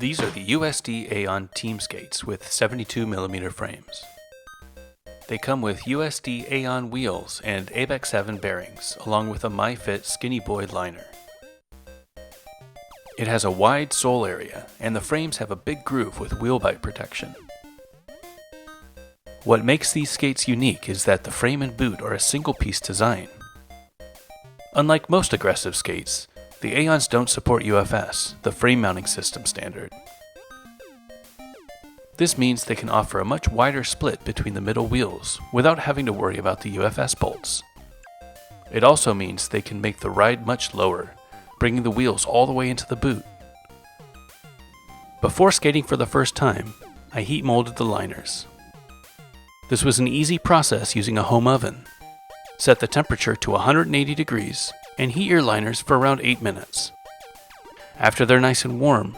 These are the USD Aeon Team skates with 72mm frames. They come with USD Aeon wheels and ABEC 7 bearings, along with a MyFit SkinnyBoy liner. It has a wide sole area, and the frames have a big groove with wheel bite protection. What makes these skates unique is that the frame and boot are a single-piece design. Unlike most aggressive skates, the Aeons don't support UFS, the frame mounting system standard. This means they can offer a much wider split between the middle wheels without having to worry about the UFS bolts. It also means they can make the ride much lower, bringing the wheels all the way into the boot. Before skating for the first time, I heat molded the liners. This was an easy process using a home oven. Set the temperature to 180 degrees and heat your liners for around 8 minutes. After they're nice and warm,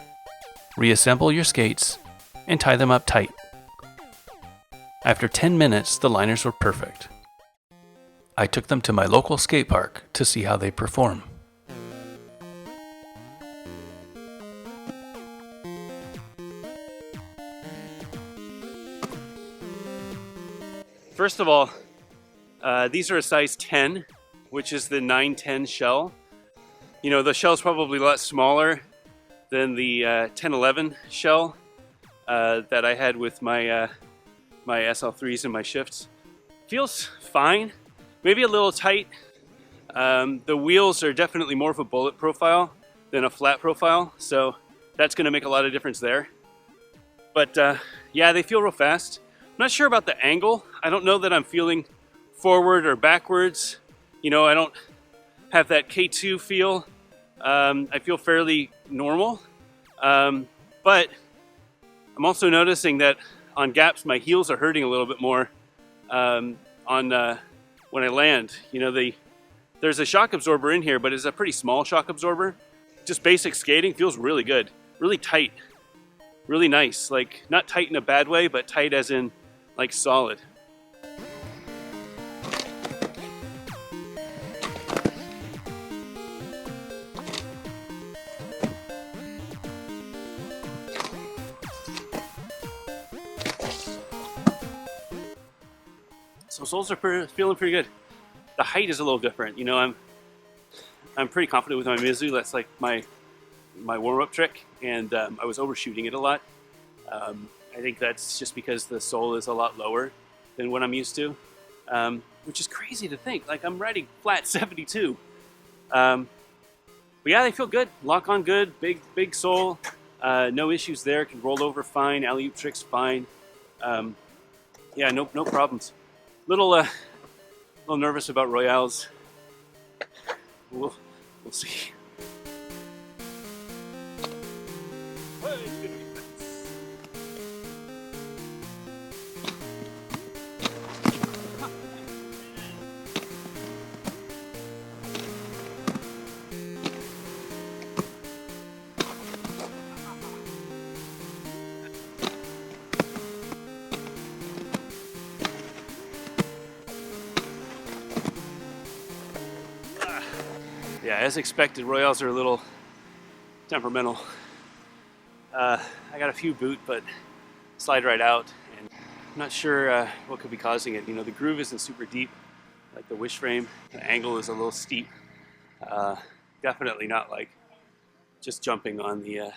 reassemble your skates and tie them up tight. After 10 minutes, the liners were perfect. I took them to my local skate park to see how they perform. First of all, these are a size 10, which is the 910 shell. You know, the shell's probably a lot smaller than the 1011 shell that I had with my my SL3s and my shifts. Feels fine, maybe a little tight. The wheels are definitely more of a bullet profile than a flat profile, so that's going to make a lot of difference there. But yeah, they feel real fast. I'm not sure about the angle. I don't know that I'm feeling forward or backwards. You know, I don't have that K2 feel. I feel fairly normal. But I'm also noticing that on gaps, my heels are hurting a little bit more when I land. You know, there's a shock absorber in here, but it's a pretty small shock absorber. Just basic skating feels really good, really tight, really nice. Like, not tight in a bad way, but tight as in like solid. So soles are feeling pretty good. The height is a little different. You know, I'm pretty confident with my Mizu. That's like my warm-up trick, and I was overshooting it a lot. I think that's just because the sole is a lot lower than what I'm used to, which is crazy to think. Like, I'm riding flat 72. But yeah, they feel good. Lock on good, big sole. No issues there. Can roll over fine. Alley-oop tricks fine. Yeah, no problems. Little nervous about Royales. We'll see. Yeah, as expected, Royales are a little temperamental. I got a few boot, but slide right out, and I'm not sure what could be causing it. You know, the groove isn't super deep, like the wish frame. The angle is a little steep. Definitely not like just jumping on the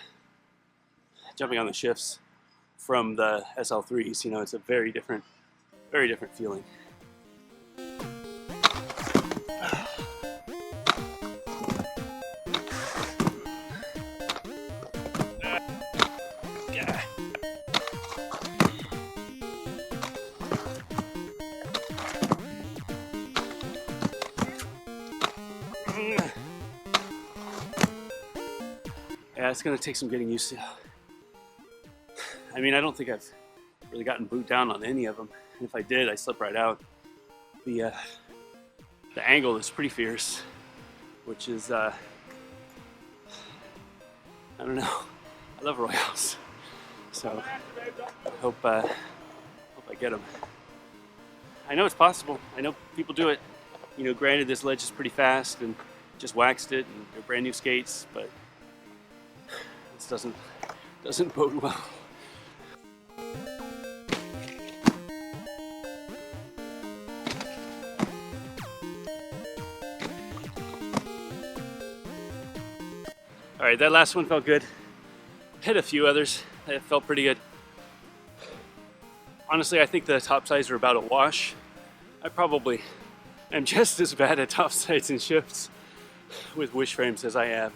shifts from the SL3s. You know, it's a very different feeling. Yeah, it's gonna take some getting used to. I mean, I don't think I've really gotten boot down on any of them. And if I did, I slip right out. The angle is pretty fierce, which is I don't know. I love Royales, so I hope I get them. I know it's possible. I know people do it. You know, granted, this ledge is pretty fast and just waxed it, and they're brand new skates, but this doesn't doesn't bode well. All right, that last one felt good. Hit a few others that felt pretty good. Honestly, I think the top sides are about a wash. I probably am just as bad at top sides and shifts with wish frames as I am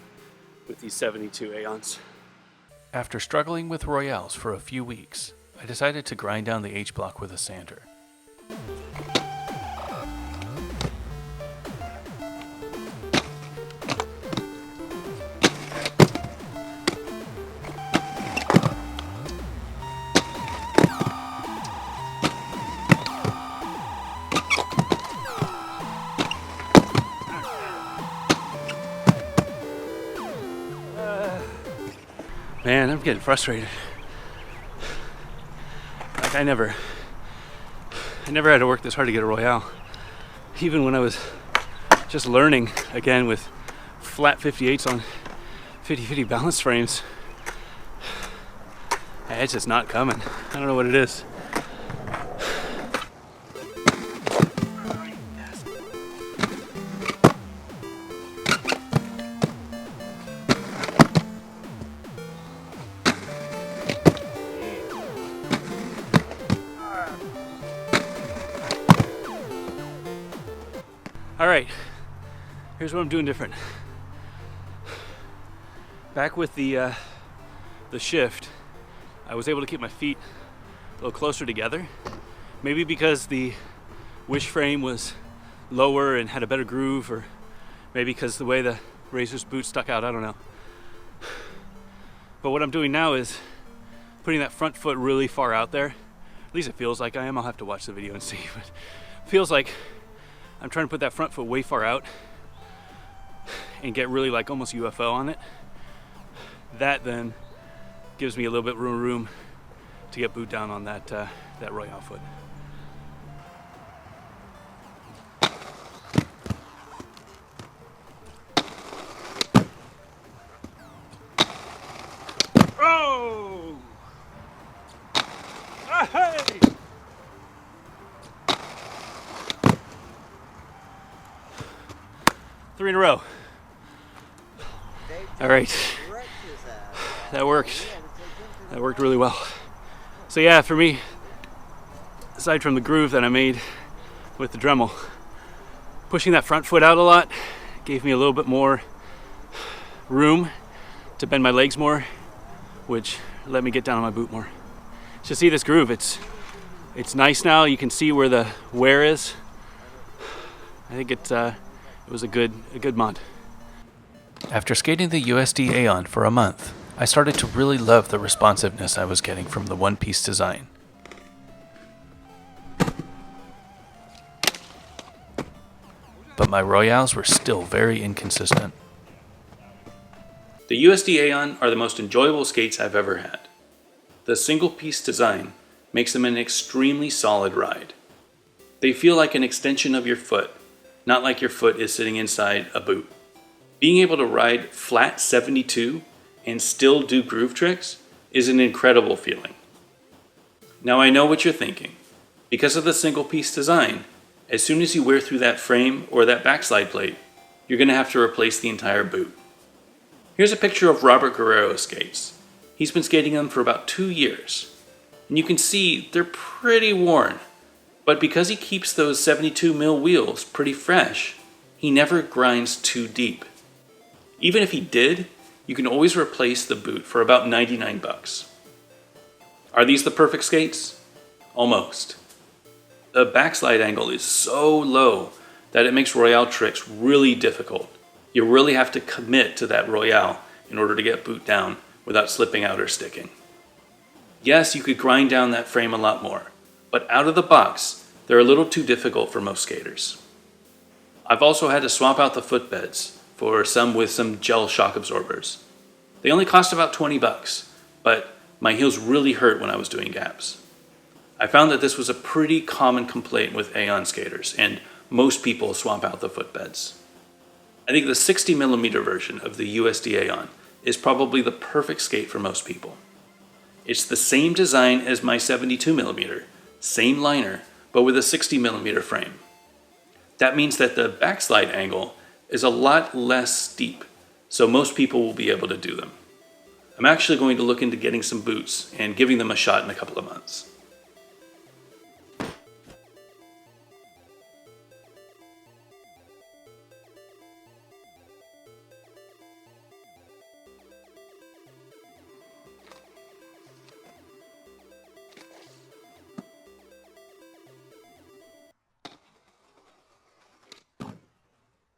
with these 72 Aeons. After struggling with Royales for a few weeks, I decided to grind down the H-block with a sander. Man, I'm getting frustrated. Like I never had to work this hard to get a Royale. Even when I was just learning again with flat 58s on 50-50 balance frames. It's just not coming. I don't know what it is. All right, here's what I'm doing different. Back with the shift, I was able to keep my feet a little closer together. Maybe because the wish frame was lower and had a better groove, or maybe because the way the Razor's boot stuck out, I don't know. But what I'm doing now is putting that front foot really far out there. At least it feels like I am. I'll have to watch the video and see, but it feels like I'm trying to put that front foot way far out and get really like almost UFO on it. That then gives me a little bit room to get boot down on that Royale foot. Oh! Ah, hey! Three in a row. All right. That worked. That worked really well. So yeah, for me, aside from the groove that I made with the Dremel, pushing that front foot out a lot gave me a little bit more room to bend my legs more, which let me get down on my boot more. So see this groove, it's nice now. You can see where the wear is. I think it was a good mod. After skating the USD Aeon for a month, I started to really love the responsiveness I was getting from the one-piece design. But my Royales were still very inconsistent. The USD Aeon are the most enjoyable skates I've ever had. The single-piece design makes them an extremely solid ride. They feel like an extension of your foot, not like your foot is sitting inside a boot. Being able to ride flat 72 and still do groove tricks is an incredible feeling. Now I know what you're thinking. Because of the single piece design, as soon as you wear through that frame or that backslide plate, you're going to have to replace the entire boot. Here's a picture of Robert Guerrero's skates. He's been skating them for about 2 years. And you can see they're pretty worn. But because he keeps those 72 mil wheels pretty fresh, he never grinds too deep. Even if he did, you can always replace the boot for about 99 bucks. Are these the perfect skates? Almost. The backslide angle is so low that it makes Royale tricks really difficult. You really have to commit to that Royale in order to get boot down without slipping out or sticking. Yes, you could grind down that frame a lot more, but out of the box, they're a little too difficult for most skaters. I've also had to swap out the footbeds for some with some gel shock absorbers. They only cost about 20 bucks, but my heels really hurt when I was doing gaps. I found that this was a pretty common complaint with Aeon skaters, and most people swap out the footbeds. I think the 60mm version of the USD Aeon is probably the perfect skate for most people. It's the same design as my 72mm, same liner, but with a 60mm frame. That means that the backslide angle is a lot less steep, so most people will be able to do them. I'm actually going to look into getting some boots and giving them a shot in a couple of months.